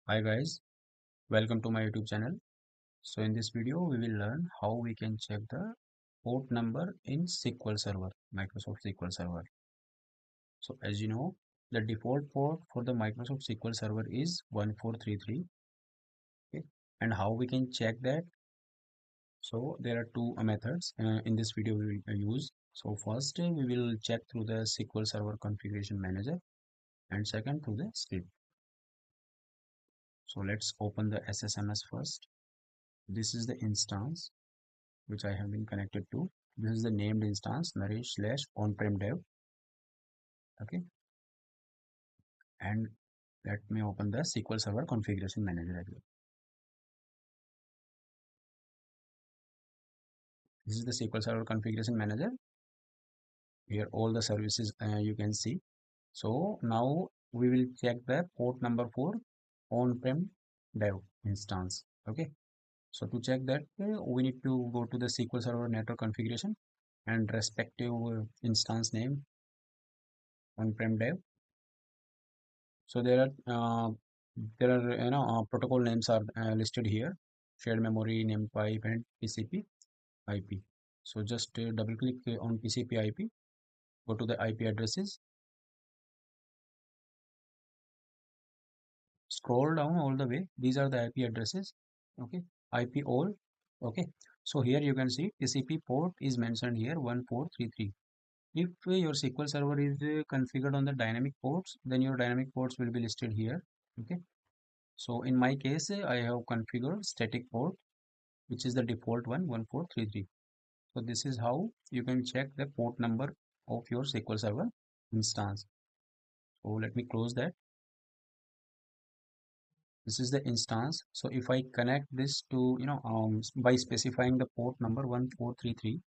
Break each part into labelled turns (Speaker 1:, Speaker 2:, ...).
Speaker 1: Hi guys, welcome to my YouTube channel. So in this video we will learn how we can check the port number in SQL Server, Microsoft SQL Server. So as you know, the default port for the Microsoft SQL Server is 1433. Okay, and how we can check that? So there are two methods in this video we will use. So first we will check through the SQL Server Configuration Manager, and second through the script. So let's open the SSMS first. This is the instance which I have been connected to. This is the named instance Naresh slash on-prem dev. Okay, and let me open the SQL Server Configuration Manager as well. This is the SQL Server Configuration Manager. Here all the services you can see. So now we will check the port number for on-prem dev instance. Okay, so to check that we need to go to the SQL Server Network Configuration and respective instance name on-prem dev. So there are protocol names are listed here: shared memory, named pipe, and TCP IP. So just double click on TCP IP, go to the IP addresses, scroll down all the way. These are the IP addresses. Okay, IP all. Okay, so here you can see TCP port is mentioned here 1433. If your SQL Server is configured on the dynamic ports, then your dynamic ports will be listed here. Okay, so in my case, I have configured static port, which is the default one 1433. So this is how you can check the port number of your SQL Server instance. So let me close that. This is the instance. So if I connect this to by specifying the port number 1433,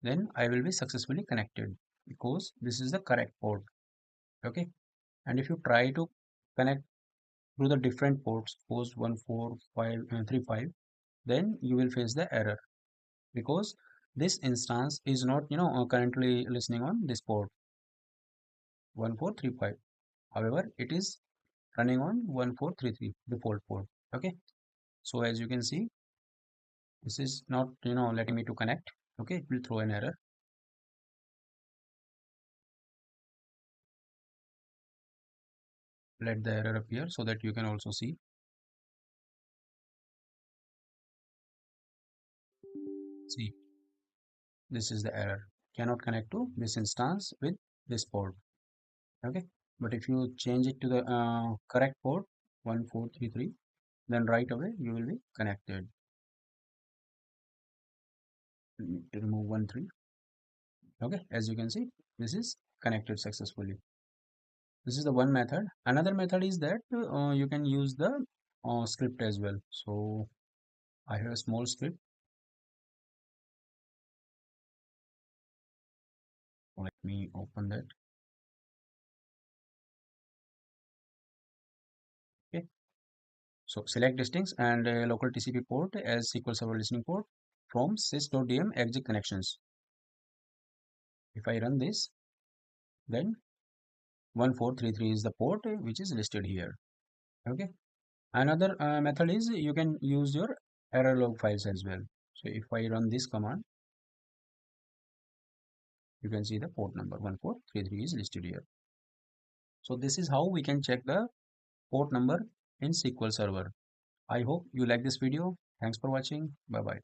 Speaker 1: then I will be successfully connected because this is the correct port. Okay, and if you try to connect through the different ports, suppose 14535, then you will face the error because this instance is not currently listening on this port 1435. However, it is running on 1433 default port. Okay, so as you can see, this is not letting me to connect. Okay, it will throw an error. Let the error appear so that you can also see. See, this is the error: cannot connect to this instance with this port. Okay, but if you change it to the correct port 1433, then right away you will be connected. Remove 13. Okay, as you can see, this is connected successfully. This is the one method. Another method is that you can use the script as well. So I have a small script. Let me open that. Okay, so select distance and local TCP port as SQL Server listening port from sys.dm exit connections. If I run this, then 1433 is the port which is listed here. Okay, another method is you can use your error log files as well. So if I run this command, you can see the port number 1433 is listed here. So this is how we can check the port number in SQL Server. I hope you like this video. Thanks for watching. Bye bye.